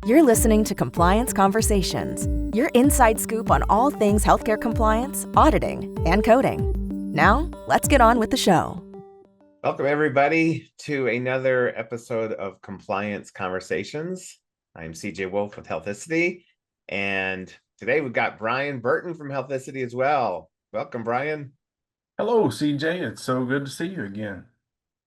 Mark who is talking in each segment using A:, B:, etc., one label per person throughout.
A: You're listening to Compliance Conversations, your inside scoop on all things healthcare compliance, auditing, and coding. Now, let's get on with the show.
B: Welcome, everybody, to another episode of Compliance Conversations. I'm CJ Wolf with Healthicity, and today we've got Brian Burton from Healthicity as well. Welcome, Brian.
C: Hello, CJ. It's so good to see you again.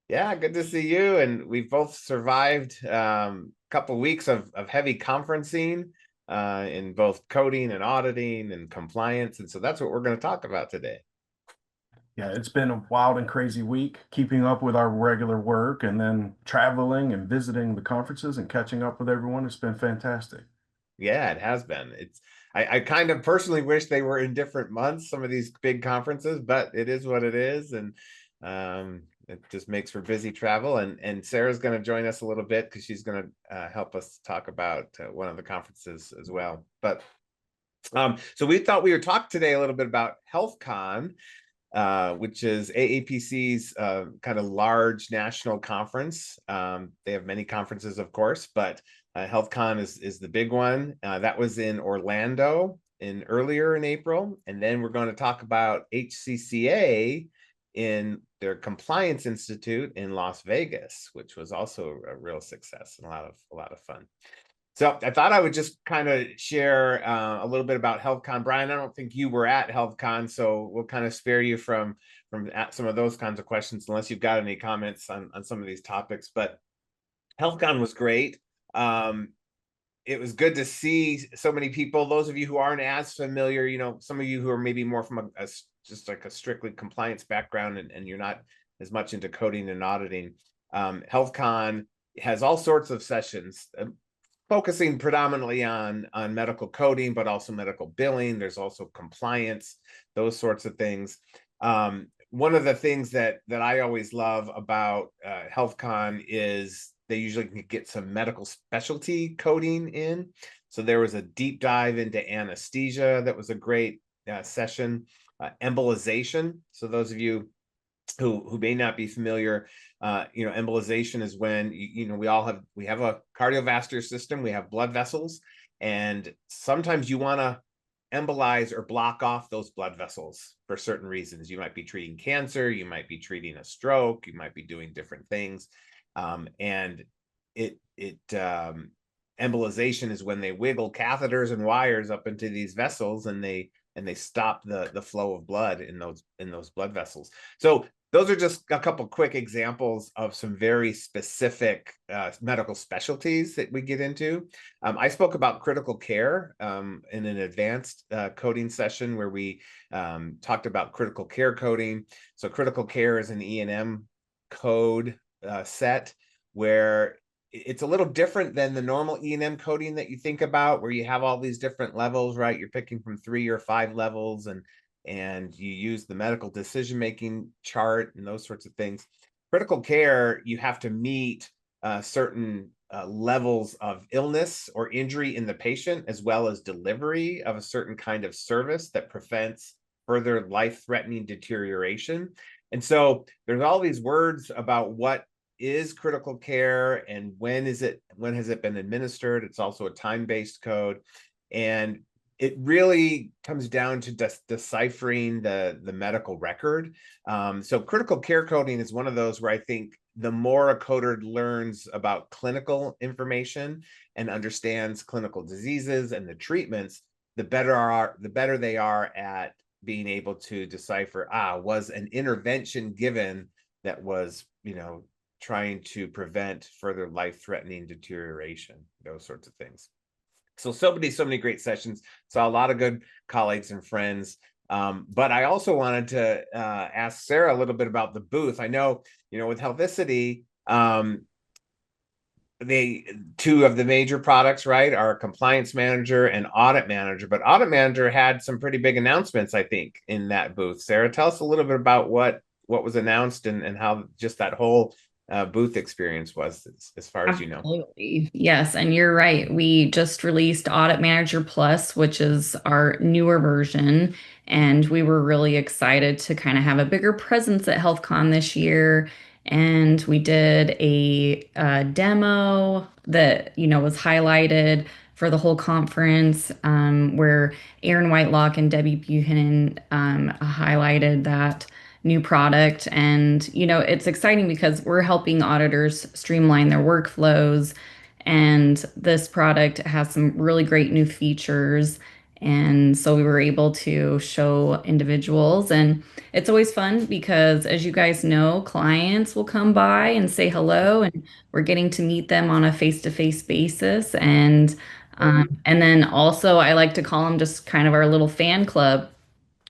B: Yeah, good to see you. And we've both survived a couple weeks of heavy conferencing in both coding and auditing and compliance. And so that's what we're going to talk about today.
C: Yeah, it's been a wild and crazy week, keeping up with our regular work and then traveling and visiting the conferences and catching up with everyone. It's been fantastic.
B: Yeah, it has been. I kind of personally wish they were in different months, some of these big conferences, but it is what it is. And it just makes for busy travel. And Sarah's going to join us a little bit because she's going to help us talk about one of the conferences as well. But so we thought we would talk today a little bit about HealthCon, which is AAPC's kind of large national conference. They have many conferences, of course, but HealthCon is the big one. That was in Orlando earlier in April. And then we're going to talk about HCCA in their Compliance Institute in Las Vegas, which was also a real success and a lot of fun. So I thought I would just kind of share a little bit about HealthCon. Brian, I don't think you were at HealthCon, so we'll kind of spare you from some of those kinds of questions unless you've got any comments on some of these topics. But HealthCon was great. It was good to see so many people. Those of you who aren't as familiar, some of you who are maybe more from just like a strictly compliance background and you're not as much into coding and auditing. HealthCon has all sorts of sessions focusing predominantly on medical coding, but also medical billing. There's also compliance, those sorts of things. One of the things that I always love about HealthCon is they usually can get some medical specialty coding in. So there was a deep dive into anesthesia that was a great session. Embolization. So those of you who may not be familiar, embolization is when we have a cardiovascular system, we have blood vessels, and sometimes you want to embolize or block off those blood vessels for certain reasons. You might be treating cancer, you might be treating a stroke, you might be doing different things, and embolization is when they wiggle catheters and wires up into these vessels and they stop the flow of blood in those blood vessels. So those are just a couple quick examples of some very specific medical specialties that we get into. I spoke about critical care in an advanced coding session where we talked about critical care coding. So critical care is an E&M code set where it's a little different than the normal E&M coding that you think about, where you have all these different levels, right? You're picking from 3 or 5 levels and you use the medical decision-making chart and those sorts of things. Critical care, you have to meet certain levels of illness or injury in the patient, as well as delivery of a certain kind of service that prevents further life-threatening deterioration. And so there's all these words about what is critical care and when has it been administered. It's also a time-based code, and it really comes down to deciphering the medical record. So critical care coding is one of those where I think the more a coder learns about clinical information and understands clinical diseases and the treatments, the better they are at being able to decipher, was an intervention given that was, trying to prevent further life-threatening deterioration, those sorts of things. So many great sessions. Saw a lot of good colleagues and friends. But I also wanted to ask Sarah a little bit about the booth. I know, with Healthicity, two of the major products, right, are Compliance Manager and Audit Manager. But Audit Manager had some pretty big announcements, I think, in that booth. Sarah, tell us a little bit about what was announced and how just that whole booth experience was, as far as you know.
D: Absolutely. Yes. And you're right. We just released Audit Manager Plus, which is our newer version. And we were really excited to kind of have a bigger presence at HealthCon this year and we did a demo that was highlighted for the whole conference, where Aaron Whitelock and Debbie Buchanan highlighted that new product. And it's exciting because we're helping auditors streamline their workflows, and this product has some really great new features. And so we were able to show individuals, and it's always fun because, as you guys know, clients will come by and say hello, and we're getting to meet them on a face-to-face basis. And then also, I like to call them just kind of our little fan club.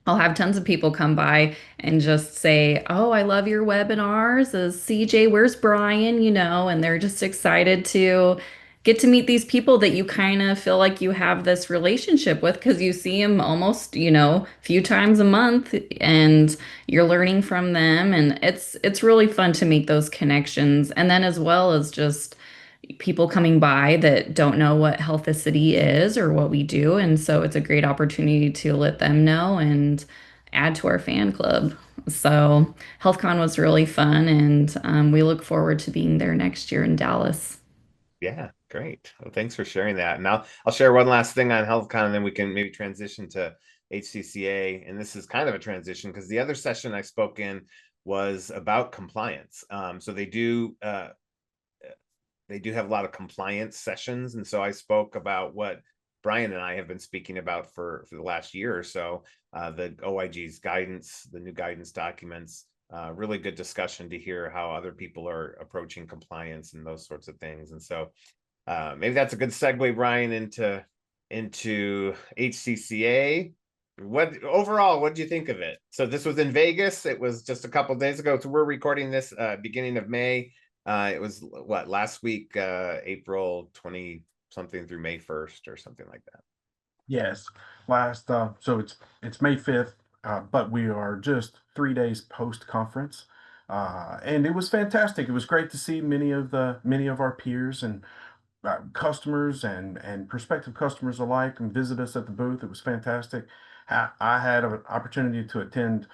D: I'll have tons of people come by and just say, "Oh, I love your webinars. Is CJ, where's Brian?" And they're just excited to get to meet these people that you kind of feel like you have this relationship with because you see them almost, a few times a month, and you're learning from them. And it's really fun to make those connections. And then, as well as just people coming by that don't know what Healthicity is or what we do. And so it's a great opportunity to let them know and add to our fan club. So HealthCon was really fun, and we look forward to being there next year in Dallas.
B: Yeah, great. Well, thanks for sharing that. And I'll share one last thing on HealthCon, and then we can maybe transition to HCCA. And this is kind of a transition because the other session I spoke in was about compliance. So they do have a lot of compliance sessions. And so I spoke about what Brian and I have been speaking about for the last year or so, the OIG's guidance, the new guidance documents, really good discussion to hear how other people are approaching compliance and those sorts of things. And so maybe that's a good segue, Brian, into HCCA. What do you think of it? So this was in Vegas. It was just a couple days ago. So we're recording this beginning of May. It was last week, April 20 something through May 1st or something like that.
C: Yes, last so it's May 5th, but we are just 3 days post conference, and it was fantastic. It was great to see many of our peers and customers and prospective customers alike and visit us at the booth. It was fantastic. I had an opportunity to attend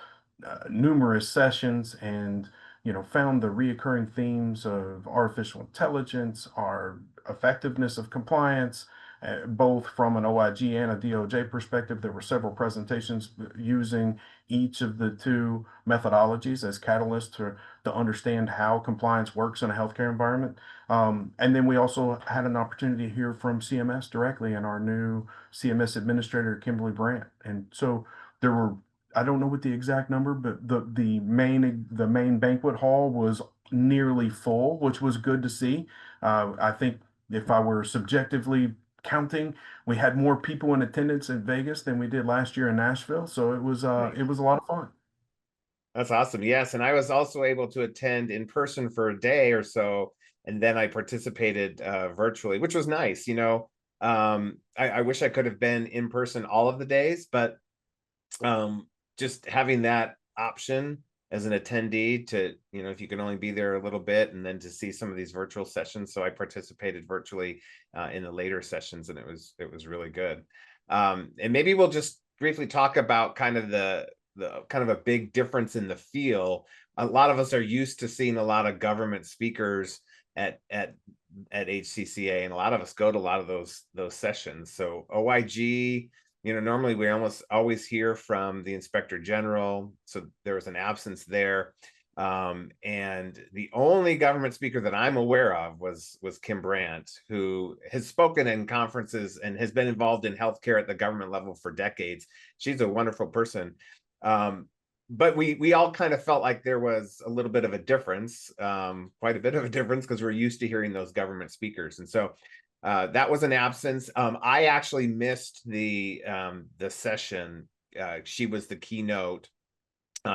C: numerous sessions, and found the reoccurring themes of artificial intelligence, our effectiveness of compliance, both from an OIG and a DOJ perspective. There were several presentations using each of the two methodologies as catalysts to understand how compliance works in a healthcare environment. And then we also had an opportunity to hear from CMS directly and our new CMS administrator, Kimberly Brandt. And so there were, I don't know what the exact number, but the main banquet hall was nearly full, which was good to see. I think if I were subjectively counting, we had more people in attendance in Vegas than we did last year in Nashville. So it was a lot of fun.
B: That's awesome. Yes, and I was also able to attend in person for a day or so, and then I participated virtually, which was nice. I wish I could have been in person all of the days, but just having that option as an attendee to, if you can only be there a little bit, and then to see some of these virtual sessions. So I participated virtually in the later sessions, and it was really good. And maybe we'll just briefly talk about kind of the kind of a big difference in the feel. A lot of us are used to seeing a lot of government speakers at HCCA, and a lot of us go to a lot of those sessions. So OIG, normally we almost always hear from the Inspector General. So there was an absence there. And the only government speaker that I'm aware of was Kim Brandt, who has spoken in conferences and has been involved in healthcare at the government level for decades. She's a wonderful person. But we all kind of felt like there was a little bit of a difference, quite a bit of a difference, because we're used to hearing those government speakers. And so that was an absence. I actually missed the session. She was the keynote.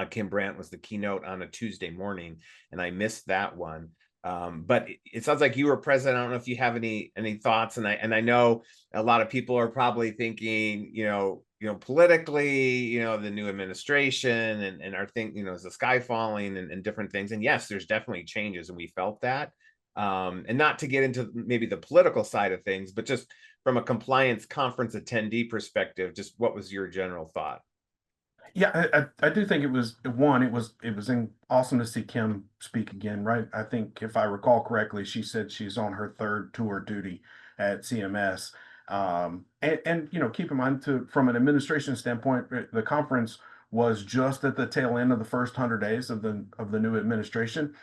B: Kim Brandt was the keynote on a Tuesday morning, and I missed that one. But it sounds like you were present. I don't know if you have any thoughts, and I know a lot of people are probably thinking, politically, the new administration and are thinking, is the sky falling and different things. And yes, there's definitely changes, and we felt that. And not to get into maybe the political side of things, but just from a compliance conference attendee perspective, just what was your general thought?
C: Yeah, I do think it was one. It was awesome to see Kim speak again, right? I think if I recall correctly, she said she's on her third tour duty at CMS. And keep in mind too, from an administration standpoint, the conference was just at the tail end of the first 100 days of the new administration.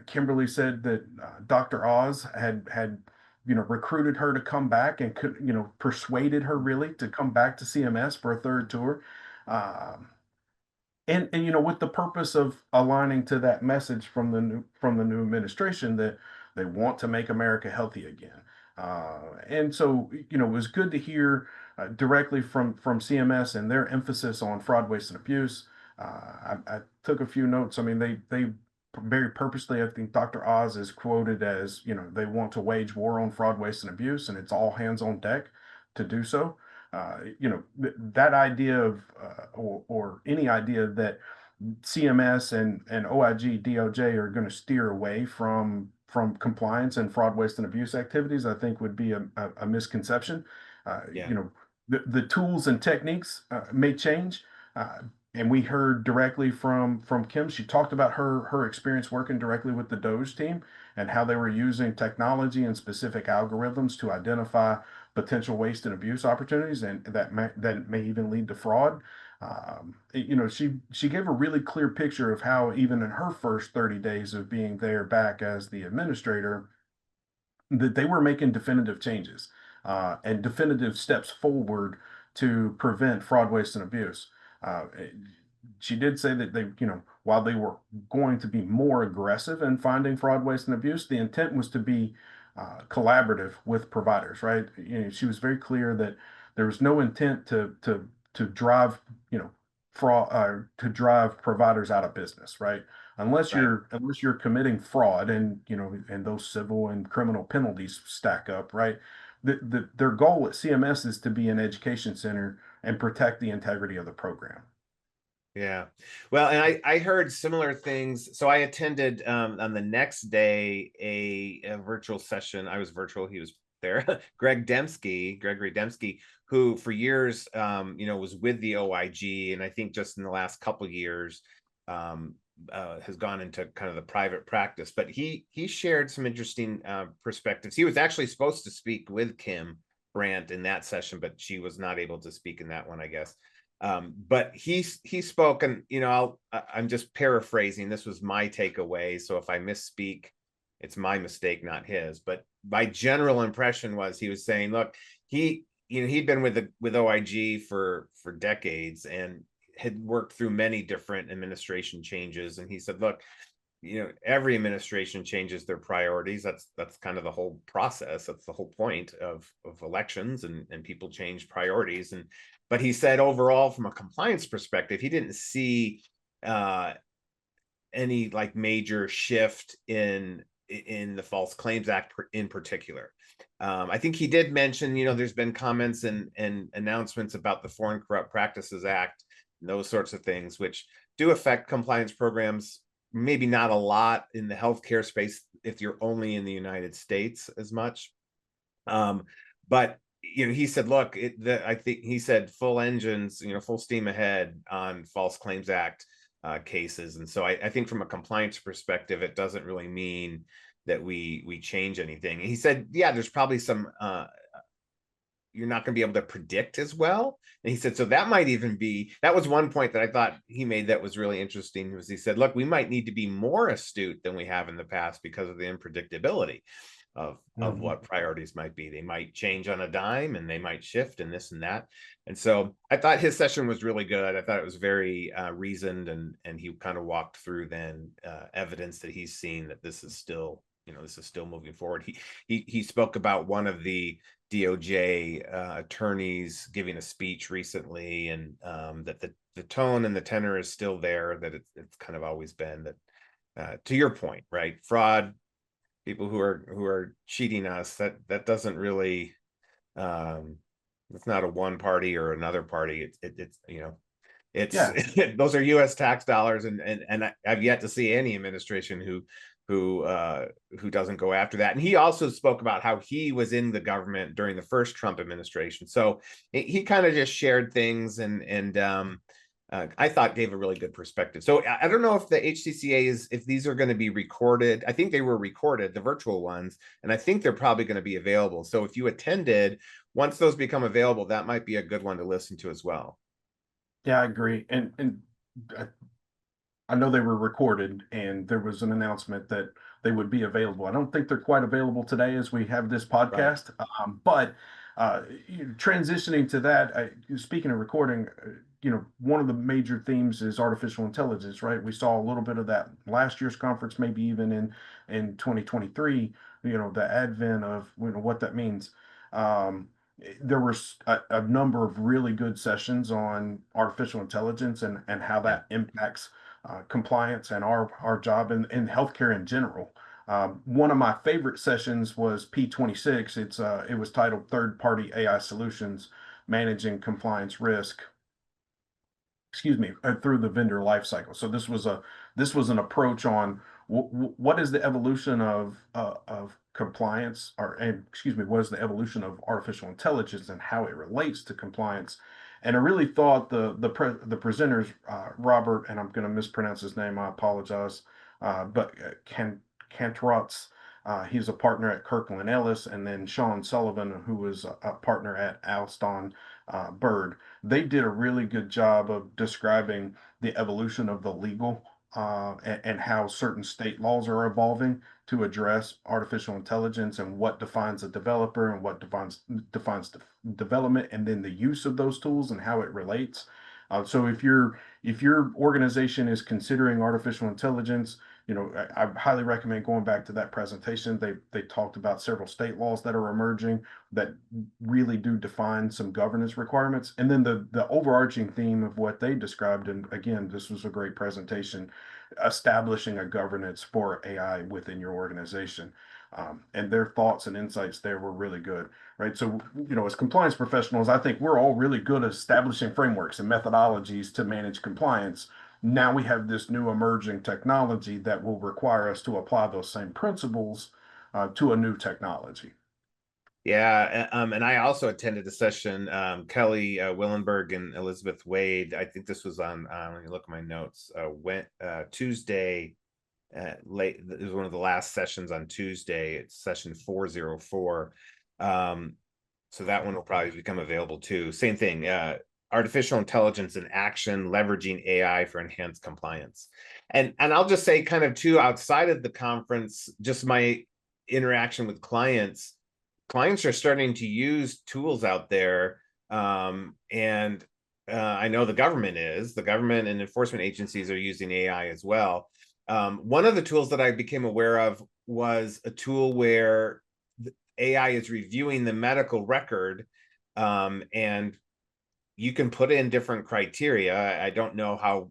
C: Kimberly said that Dr. Oz had recruited her to come back and could persuaded her really to come back to CMS for a third tour. Um, and with the purpose of aligning to that message from the new administration that they want to make America healthy again. And so it was good to hear directly from CMS and their emphasis on fraud, waste, and abuse. I took a few notes. I mean, they very purposely, I think Dr. Oz is quoted as, they want to wage war on fraud, waste, and abuse, and it's all hands on deck to do so. That idea of or any idea that CMS and OIG DOJ are going to steer away from compliance and fraud, waste, and abuse activities, I think would be a misconception.
B: Yeah.
C: The tools and techniques may change. And we heard directly from Kim. She talked about her experience working directly with the DOJ team and how they were using technology and specific algorithms to identify potential waste and abuse opportunities, and that may even lead to fraud. She gave a really clear picture of how even in her first 30 days of being there back as the administrator, that they were making definitive changes and definitive steps forward to prevent fraud, waste, and abuse. Uh, she did say that while they were going to be more aggressive in finding fraud, waste, and abuse, the intent was to be collaborative with providers, right? She was very clear that there was no intent to drive, fraud, to drive providers out of business, right? Unless
B: Right.
C: you're committing fraud, and and those civil and criminal penalties stack up, right? Their goal at CMS is to be an education center and protect the integrity of the program.
B: Yeah. Well, and I heard similar things. So I attended on the next day a virtual session. I was virtual. He was there. Gregory Dembski, who for years was with the OIG, and I think just in the last couple years has gone into kind of the private practice. But he shared some interesting perspectives. He was actually supposed to speak with Kim Brandt in that session, but she was not able to speak in that one, I guess. But he spoke, and I'm just paraphrasing. This was my takeaway, so if I misspeak, it's my mistake, not his. But my general impression was he was saying, look, he'd been with OIG for decades and had worked through many different administration changes, and he said, look, every administration changes their priorities. That's kind of the whole process. That's the whole point of elections, and people change priorities. But he said overall, from a compliance perspective, he didn't see any like major shift in the False Claims Act in particular. I think he did mention, there's been comments and announcements about the Foreign Corrupt Practices Act and those sorts of things, which do affect compliance programs. Maybe not a lot in the healthcare space if you're only in the United States as much. But he said, look, I think he said full engines, full steam ahead on False Claims Act cases. And so I think from a compliance perspective, it doesn't really mean that we change anything. And he said, yeah, there's probably some you're not going to be able to predict as well. And he said, so that might even be, that was one point that I thought he made that was really interesting, was he said, look, we might need to be more astute than we have in the past because of the unpredictability of what priorities might be. They might change on a dime, and they might shift, and this and that. And so I thought his session was really good. I thought it was very reasoned, and he kind of walked through then evidence that he's seen that this is still, this is still moving forward. He spoke about one of the DOJ attorneys giving a speech recently, and that the tone and the tenor is still there, that it's kind of always been that, to your point, right? Fraud, people who are cheating us, that doesn't really, it's not a one party or another party. It's
C: Yeah.
B: those are U.S. tax dollars, and I've yet to see any administration who doesn't go after that. And he also spoke about how he was in the government during the first Trump administration, so he kind of just shared things, and I thought gave a really good perspective. So I don't know if the HCCA if these are going to be recorded. I think they were recorded, the virtual ones, and I think they're probably going to be available. So if you attended, once those become available, that might be a good one to listen to as well.
C: Yeah, I agree. And I know they were recorded, and there was an announcement that they would be available. I don't think they're quite available today as we have this podcast, but transitioning to that, speaking of recording, one of the major themes is artificial intelligence, right? We saw a little bit of that last year's conference, maybe even in 2023. The advent of what that means. There was a number of really good sessions on artificial intelligence and how that impacts compliance and our job in healthcare in general. One of my favorite sessions was P26. It was titled Third Party AI Solutions Managing Compliance Risk, through the vendor lifecycle. So this was an approach on what is the evolution of compliance, what is the evolution of artificial intelligence and how it relates to compliance. And I really thought the presenters, Robert, and I'm going to mispronounce his name, I apologize, but Kantrotz, he's a partner at Kirkland Ellis, and then Sean Sullivan, who was a partner at Alston Bird. They did a really good job of describing the evolution of the legal and how certain state laws are evolving to address artificial intelligence and what defines a developer and what defines development, and then the use of those tools and how it relates. So if your organization is considering artificial intelligence, I highly recommend going back to that presentation. They talked about several state laws that are emerging that really do define some governance requirements. And then the overarching theme of what they described, and again, this was a great presentation, establishing a governance for AI within your organization. And their thoughts and insights there were really good, right? So, as compliance professionals, I think we're all really good at establishing frameworks and methodologies to manage compliance. Now we have this new emerging technology that will require us to apply those same principles to a new technology.
B: Yeah, and I also attended a session. Kelly Willenberg and Elizabeth Wade. I think this was on. Let me look at my notes. Tuesday. Late. It was one of the last sessions on Tuesday. It's session 404. So that one will probably become available too. Same thing. Artificial intelligence in action, leveraging AI for enhanced compliance. And I'll just say, kind of too, outside of the conference, just my interaction with clients are starting to use tools out there. And I know the government and enforcement agencies are using AI as well. One of the tools that I became aware of was a tool where the AI is reviewing the medical record, and you can put in different criteria. I don't know how,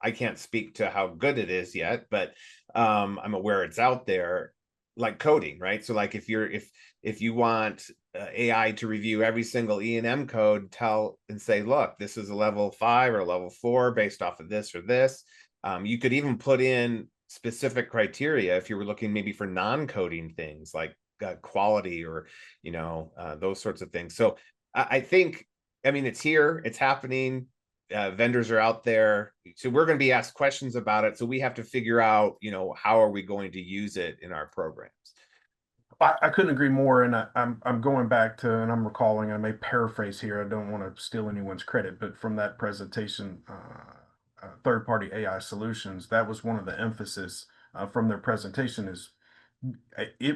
B: I can't speak to how good it is yet, but I'm aware it's out there, like coding, right? So like if you want AI to review every single E&M code, and say, look, this is a level 5 or a level 4 based off of this or this. You could even put in specific criteria if you were looking maybe for non-coding things like quality or, those sorts of things. So I think, it's here, it's happening. Vendors are out there. So we're going to be asked questions about it. So we have to figure out, how are we going to use it in our programs?
C: I couldn't agree more, and I'm going back to, and I'm recalling, I may paraphrase here, I don't want to steal anyone's credit, but from that presentation, third-party AI solutions, that was one of the emphasis from their presentation is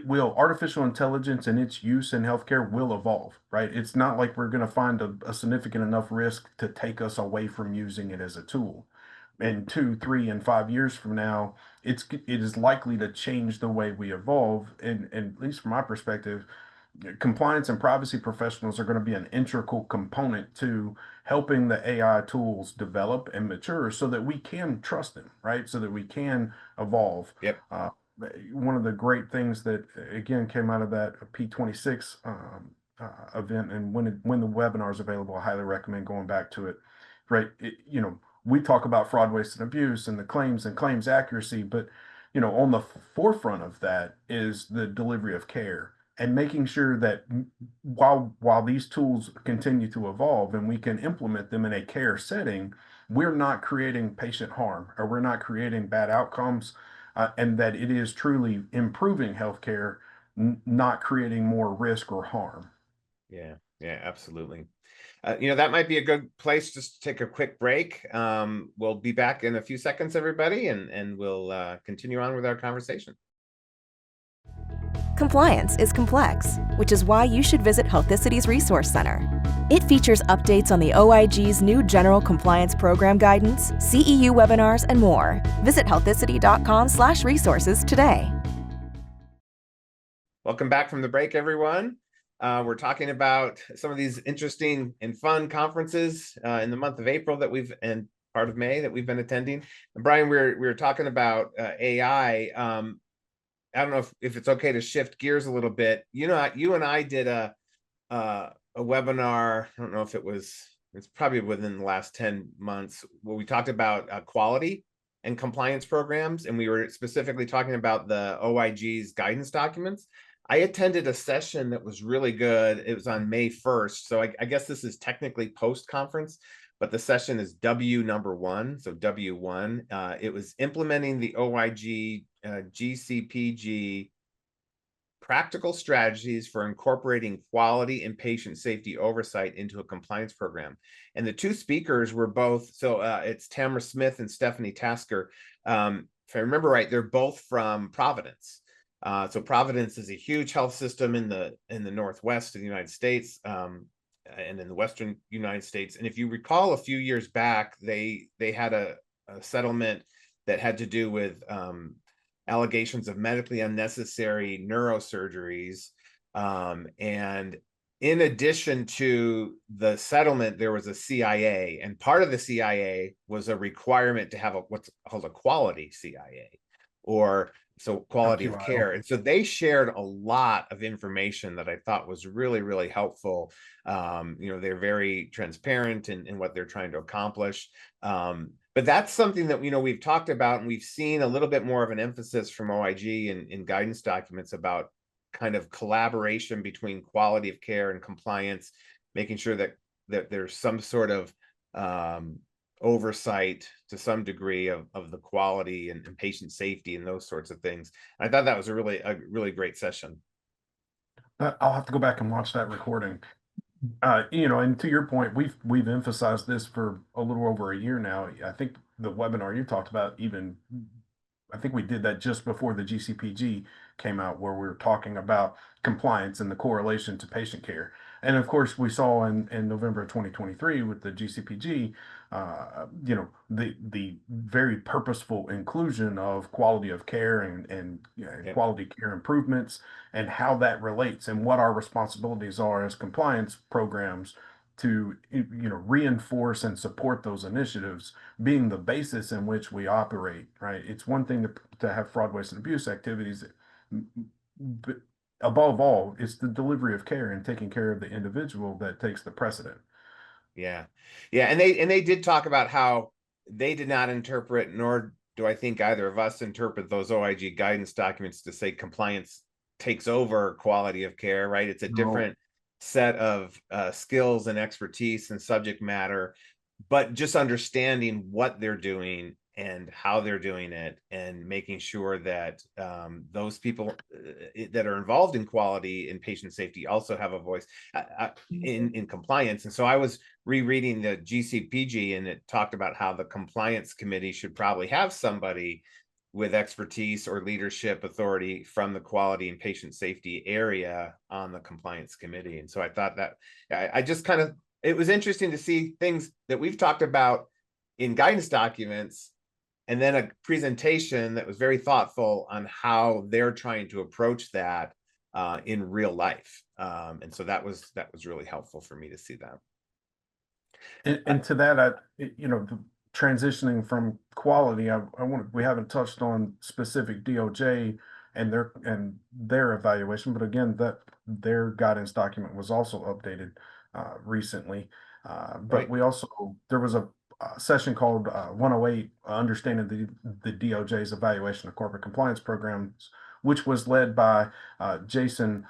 C: artificial intelligence and its use in healthcare will evolve, right? It's not like we're going to find a significant enough risk to take us away from using it as a tool. And 2, 3, and 5 years from now, it is likely to change the way we evolve. And at least from my perspective, compliance and privacy professionals are going to be an integral component to helping the AI tools develop and mature so that we can trust them, right? So that we can evolve.
B: Yep.
C: One of the great things that, again, came out of that P26 event, and when the webinar is available, I highly recommend going back to it, right? We talk about fraud, waste, and abuse and the claims accuracy, but on the forefront of that is the delivery of care and making sure that while these tools continue to evolve and we can implement them in a care setting, we're not creating patient harm or we're not creating bad outcomes, and that it is truly improving healthcare, not creating more risk or harm.
B: Yeah, yeah, absolutely. That might be a good place just to take a quick break. We'll be back in a few seconds, everybody, and we'll continue on with our conversation.
A: Compliance is complex, which is why you should visit Healthicity's Resource Center. It features updates on the OIG's new General Compliance Program guidance, CEU webinars, and more. Visit healthicity.com/resources today.
B: Welcome back from the break, everyone. We're talking about some of these interesting and fun conferences in the month of April and part of May that we've been attending. And Brian, we were talking about AI. I don't know if it's okay to shift gears a little bit. You and I did a webinar. I don't know if it's probably within the last 10 months, where we talked about quality and compliance programs, and we were specifically talking about the OIG's guidance documents. I attended a session that was really good. It was on May 1st. So I guess this is technically post-conference, but the session is W1. So W1. It was implementing the OIG GCPG practical strategies for incorporating quality and patient safety oversight into a compliance program. And the two speakers were both, it's Tamara Smith and Stephanie Tasker. If I remember right, they're both from Providence. So Providence is a huge health system in the Northwest of the United States, and in the Western United States. And if you recall, a few years back, they had a settlement that had to do with allegations of medically unnecessary neurosurgeries. And in addition to the settlement, there was a CIA, and part of the CIA was a requirement to have what's called a quality CIA, or quality of care. And so they shared a lot of information that I thought was really, really helpful. They're very transparent in what they're trying to accomplish. But that's something that, we've talked about, and we've seen a little bit more of an emphasis from OIG in guidance documents about kind of collaboration between quality of care and compliance, making sure that there's some sort of oversight to some degree of the quality and patient safety and those sorts of things. I thought that was a really great session.
C: I'll have to go back and watch that recording. And to your point, we've emphasized this for a little over a year now. I think the webinar you talked about, I think we did that just before the GCPG came out, where we were talking about compliance and the correlation to patient care. And of course, we saw in November of 2023 with the GCPG, the very purposeful inclusion of quality of care and quality care improvements, and how that relates and what our responsibilities are as compliance programs to reinforce and support those initiatives being the basis in which we operate. Right? It's one thing to have fraud, waste, and abuse activities, but above all, it's the delivery of care and taking care of the individual that takes the precedent.
B: Yeah. And they did talk about how they did not interpret, nor do I think either of us interpret those OIG guidance documents to say compliance takes over quality of care, right? It's a different set of skills and expertise and subject matter, but just understanding what they're doing and how they're doing it, and making sure that those people that are involved in quality and patient safety also have a voice in compliance. And so I was rereading the GCPG, and it talked about how the compliance committee should probably have somebody with expertise or leadership authority from the quality and patient safety area on the compliance committee. And so I thought that it was interesting to see things that we've talked about in guidance documents, and then a presentation that was very thoughtful on how they're trying to approach that in real life. And so that was really helpful for me to see that.
C: And to that, transitioning from quality, we haven't touched on specific DOJ and their evaluation, but again, that their guidance document was also updated recently. But there was a session called 108, Understanding the DOJ's Evaluation of Corporate Compliance Programs, which was led by Jason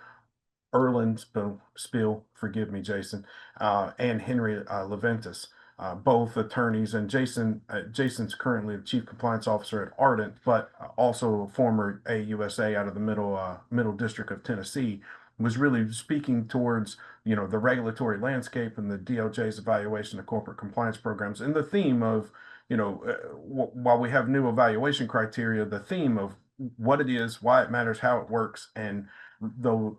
C: Erlin Spiel, forgive me, Jason, and Henry Leventis. both attorneys, and Jason's currently the Chief Compliance Officer at Ardent, but also a former AUSA out of the Middle District of Tennessee, was really speaking towards, the regulatory landscape and the DOJ's evaluation of corporate compliance programs, and the theme of, while we have new evaluation criteria, the theme of what it is, why it matters, how it works, and though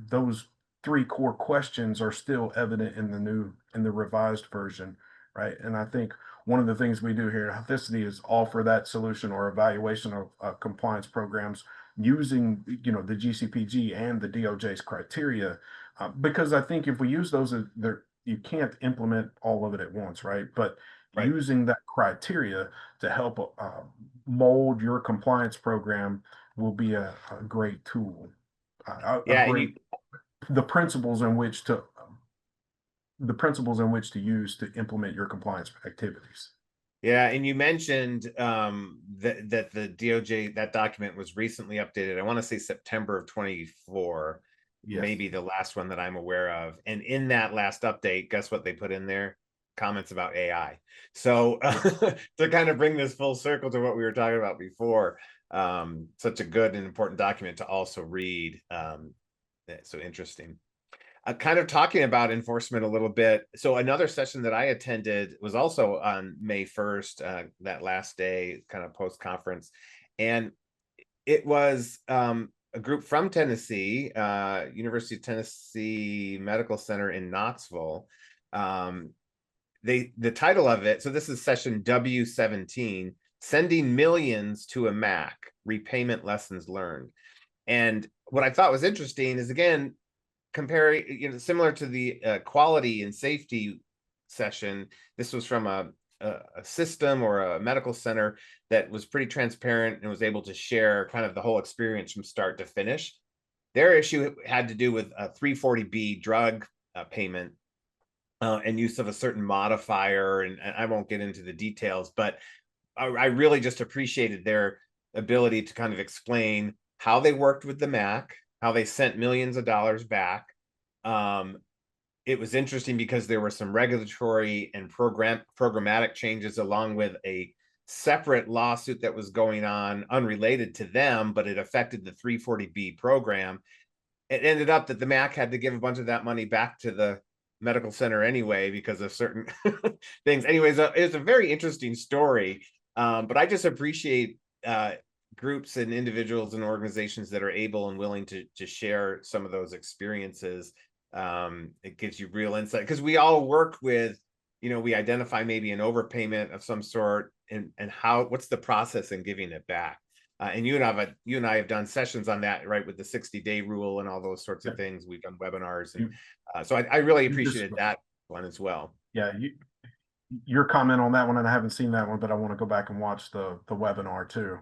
C: those three core questions are still evident in the revised version, right? And I think one of the things we do here at Healthicity is offer that solution or evaluation of compliance programs using, the GCPG and the DOJ's criteria, because I think if we use those, you can't implement all of it at once, right? But
B: Right.
C: using that criteria to help mold your compliance program will be a great tool.
B: Yeah, and
C: The principles in which to use to implement your compliance activities.
B: Yeah, and you mentioned that the DOJ, that document was recently updated. I want to say September of 24,
C: Yes.
B: maybe the last one that I'm aware of. And in that last update, guess what they put in there? Comments about AI. So to kind of bring this full circle to what we were talking about before, such a good and important document to also read. So interesting. Kind of talking about enforcement a little bit. So another session that I attended was also on May 1st, that last day, kind of post-conference. And it was a group from Tennessee, University of Tennessee Medical Center in Knoxville. The title of it, so this is session W17, Sending Millions to a MAC, Repayment Lessons Learned. And what I thought was interesting is, again, comparing, similar to the quality and safety session, this was from a system or a medical center that was pretty transparent and was able to share kind of the whole experience from start to finish. Their issue had to do with a 340B drug payment and use of a certain modifier, and I won't get into the details, but I really just appreciated their ability to kind of explain how they worked with the MAC, how they sent millions of dollars back. It was interesting because there were some regulatory and programmatic changes, along with a separate lawsuit that was going on unrelated to them, but it affected the 340B program. It ended up that the MAC had to give a bunch of that money back to the medical center anyway because of certain things. Anyways, it was a very interesting story, but I just appreciate groups and individuals and organizations that are able and willing to share some of those experiences. It gives you real insight, because we all work with, we identify maybe an overpayment of some sort, and what's the process in giving it back. And you and I have done sessions on that, right, with the 60-day rule and all those sorts of things. We've done webinars, and so I really appreciated that one as well.
C: Yeah, your comment on that one, and I haven't seen that one, but I want to go back and watch the webinar too.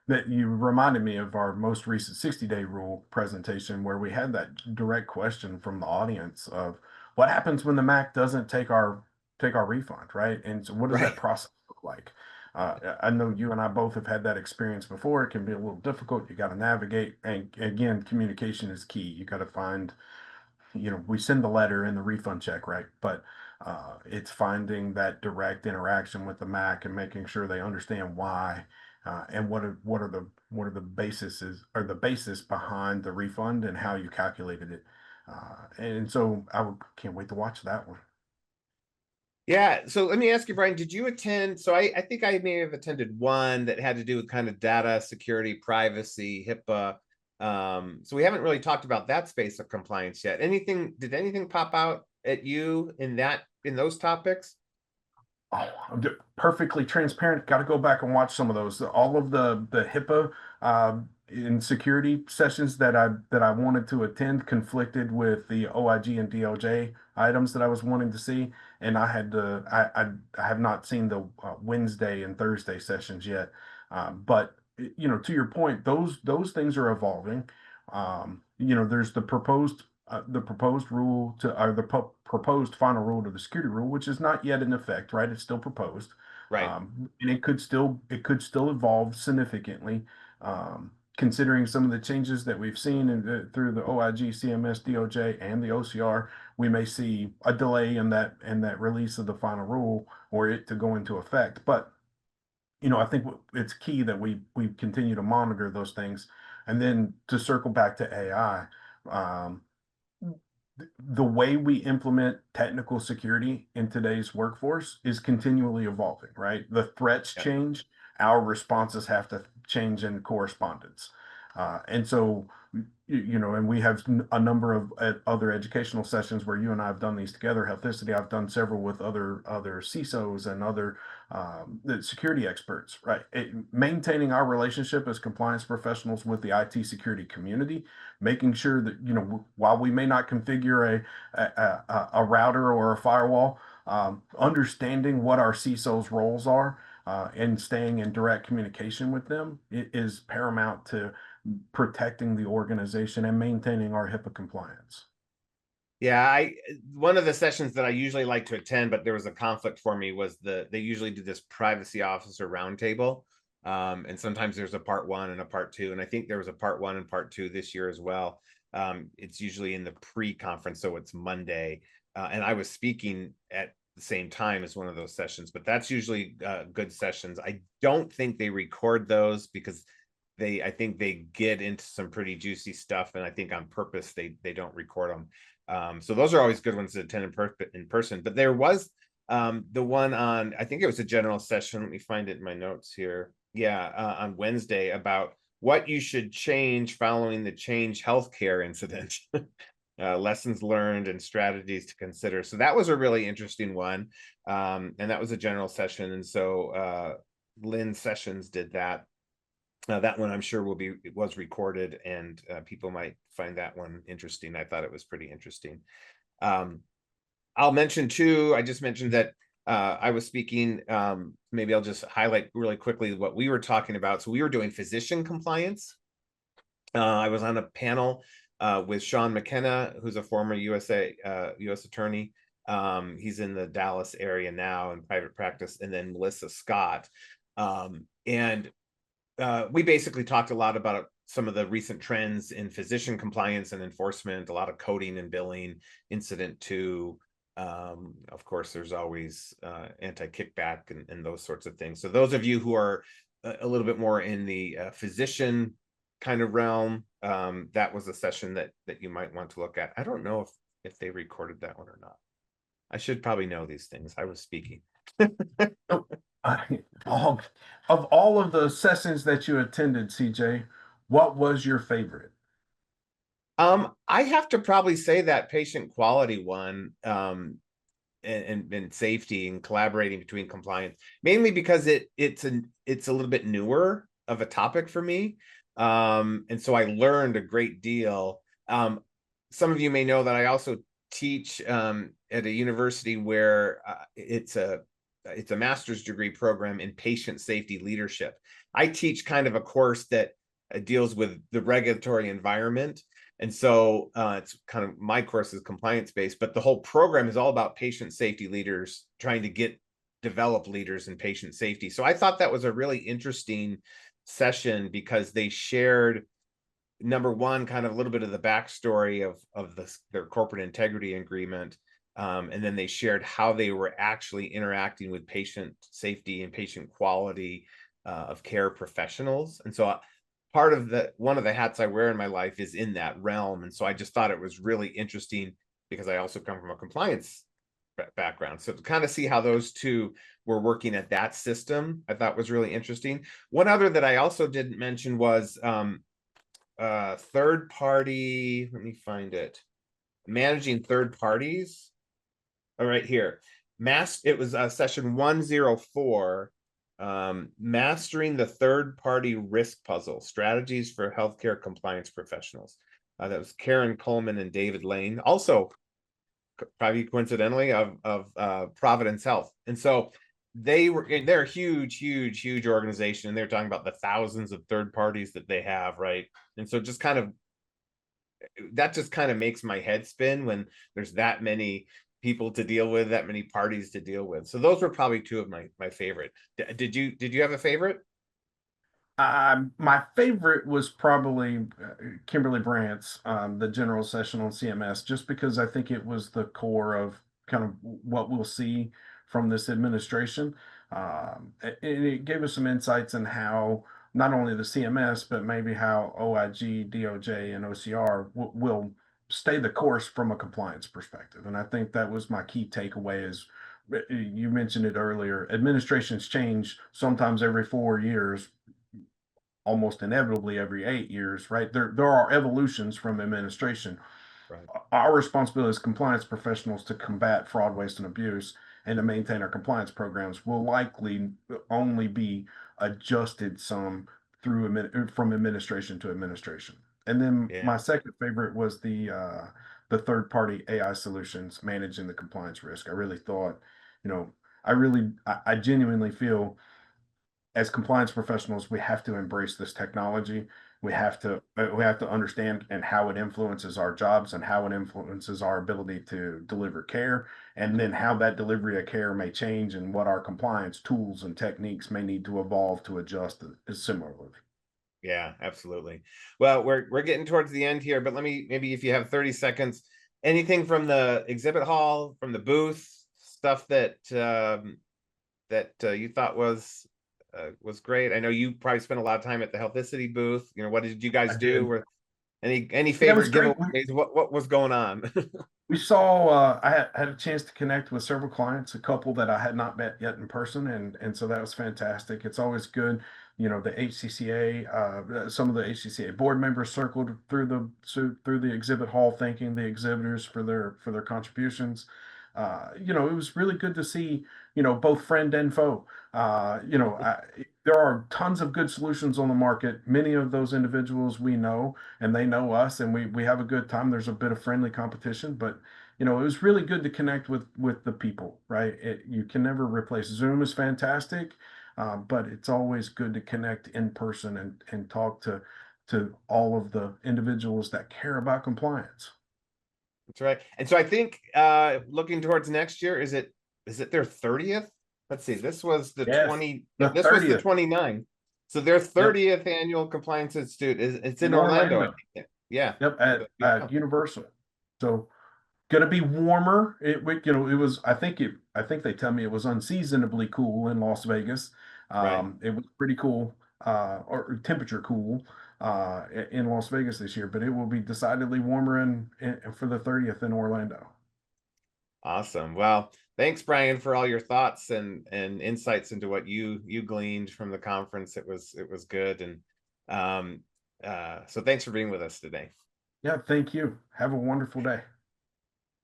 C: That you reminded me of our most recent 60-day rule presentation, where we had that direct question from the audience of what happens when the MAC doesn't take our refund, right? And so what does that process look like? I know you and I both have had that experience before. It can be a little difficult. You got to navigate, and again, communication is key. You got to find, we send the letter and the refund check, right? But it's finding that direct interaction with the MAC and making sure they understand why, and what are the basis behind the refund and how you calculated it. And so can't wait to watch that one.
B: Yeah, so let me ask you, Brian, did you attend? So I think I may have attended one that had to do with kind of data security, privacy, HIPAA. So we haven't really talked about that space of compliance yet. Did anything pop out at you in those topics?
C: Oh, I'm perfectly transparent. Got to go back and watch some of those. All of the HIPAA in security sessions that I wanted to attend conflicted with the OIG and DOJ items that I was wanting to see, and I have not seen the Wednesday and Thursday sessions yet. But to your point, those things are evolving. There's the proposed rule the proposed final rule to the security rule, which is not yet in effect, right? It's still proposed,
B: right?
C: And it could still evolve significantly, considering some of the changes that we've seen through the OIG, CMS, DOJ, and the OCR, we may see a delay in that release of the final rule or it to go into effect. But I think it's key that we continue to monitor those things. And then to circle back to AI, um, the way we implement technical security in today's workforce is continually evolving, right? The threats change, our responses have to change in correspondence. And so, and we have a number of other educational sessions where you and I have done these together. Healthicity, I've done several with other CISOs and other the security experts, right? Maintaining our relationship as compliance professionals with the IT security community, making sure that, while we may not configure a router or a firewall, understanding what our CISO's roles are and staying in direct communication with them is paramount to protecting the organization and maintaining our HIPAA compliance.
B: Yeah, one of the sessions that I usually like to attend, but there was a conflict for me, was they usually do this privacy officer roundtable. And sometimes there's a part 1 and a part 2. And I think there was a part 1 and part 2 this year as well. It's usually in the pre-conference, so it's Monday. And I was speaking at the same time as one of those sessions, but that's usually good sessions. I don't think they record those because I think they get into some pretty juicy stuff. And I think on purpose, they don't record them. So those are always good ones to attend in person. But there was the one on, I think it was a general session. Let me find it in my notes here. Yeah, on Wednesday about what you should change following the Change Healthcare incident. Lessons learned and strategies to consider. So that was a really interesting one. And that was a general session. And so Lynn Sessions did that. That one I'm sure was recorded, and people might find that one interesting. I thought it was pretty interesting. I'll mention too, I just mentioned that I was speaking, maybe I'll just highlight really quickly what we were talking about. So we were doing physician compliance. I was on a panel with Sean McKenna, who's a former U.S. attorney. He's in the Dallas area now in private practice, and then Melissa Scott. We basically talked a lot about some of the recent trends in physician compliance and enforcement, a lot of coding and billing, incident 2. Of course, there's always anti-kickback and those sorts of things. So those of you who are a little bit more in the physician kind of realm, that was a session that you might want to look at. I don't know if they recorded that one or not. I should probably know these things. I was speaking.
C: Of all of the sessions that you attended, CJ, what was your favorite?
B: I have to probably say that patient quality one, and safety and collaborating between compliance, mainly because it's a little bit newer of a topic for me. And so I learned a great deal. Some of you may know that I also teach at a university where it's a master's degree program in patient safety leadership. I teach kind of a course that deals with the regulatory environment. And so it's kind of, my course is compliance based, but the whole program is all about patient safety leaders trying to develop leaders in patient safety. So I thought that was a really interesting session because they shared, number one, kind of a little bit of the backstory of their corporate integrity agreement. And then they shared how they were actually interacting with patient safety and patient quality of care professionals. And so one of the hats I wear in my life is in that realm. And so I just thought it was really interesting because I also come from a compliance background. So to kind of see how those two were working at that system, I thought was really interesting. One other that I also didn't mention was third party, let me find it, managing third parties. All right, here. It was session 104, mastering the third-party risk puzzle, strategies for healthcare compliance professionals. That was Karen Coleman and David Lane, also probably coincidentally of Providence Health. And so they're a huge organization, and they're talking about the thousands of third parties that they have, right? And so that just kind of makes my head spin when there's that many people to deal with, that many parties to deal with. So those were probably two of my favorite. Did you have a favorite?
C: My favorite was probably Kimberly Brandt's, the general session on CMS, just because I think it was the core of kind of what we'll see from this administration. And it gave us some insights on how not only the CMS, but maybe how OIG, DOJ, and OCR will stay the course from a compliance perspective. And I think that was my key takeaway is you mentioned it earlier, administrations change sometimes every 4 years, almost inevitably every 8 years, right? There are evolutions from administration.
B: Right.
C: Our responsibility as compliance professionals to combat fraud, waste, and abuse and to maintain our compliance programs will likely only be adjusted some from administration to administration. And then
B: Yeah.
C: my second favorite was the third party AI solutions managing the compliance risk. I really thought, you know, I genuinely feel as compliance professionals, we have to embrace this technology. We have to understand and how it influences our jobs and how it influences our ability to deliver care, and then how that delivery of care may change and what our compliance tools and techniques may need to evolve to adjust similarly.
B: Yeah, absolutely. Well, we're getting towards the end here, but let me, maybe if you have 30 seconds, anything from the exhibit hall, from the booth, stuff that you thought was great. I know you probably spent a lot of time at the Healthicity booth. What did you guys
C: I
B: do?
C: did.
B: Were any
C: Yeah, it was
B: favorite
C: great.
B: giveaways? What was going on?
C: We saw, had a chance to connect with several clients, a couple that I had not met yet in person, and so that was fantastic. It's always good, the HCCA, some of the HCCA board members circled through the exhibit hall, thanking the exhibitors for their contributions. It was really good to see, both friend and foe. There are tons of good solutions on the market. Many of those individuals we know, and they know us, and we have a good time. There's a bit of friendly competition, but it was really good to connect with the people, right? You can never replace Zoom is fantastic, but it's always good to connect in person and talk to all of the individuals that care about compliance.
B: That's right. And so I think looking towards next year, is it their 30th? Let's see, this was the
C: Yes,
B: 20,
C: the
B: this was the
C: 30th.
B: 29th. So their
C: Yep,
B: 30th annual Compliance Institute it's in
C: in
B: Orlando, I
C: Orlando.
B: think. Yeah.
C: Yep,
B: So,
C: at
B: yeah.
C: Universal. So gonna be warmer. It was. I think they tell me it was unseasonably cool in Las Vegas.
B: Right.
C: It was pretty cool, or temperature cool, in Las Vegas this year. But it will be decidedly warmer in for the 30th in Orlando.
B: Awesome. Well, thanks, Brian, for all your thoughts and insights into what you gleaned from the conference. It was good. And so thanks for being with us today.
C: Yeah, thank you. Have a wonderful day.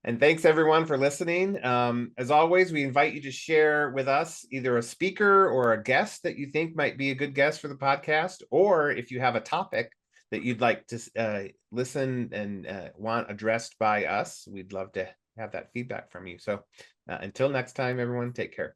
B: And thanks everyone for listening. As always, we invite you to share with us either a speaker or a guest that you think might be a good guest for the podcast, or if you have a topic that you'd like to listen and want addressed by us, we'd love to have that feedback from you. So until next time, everyone, take care.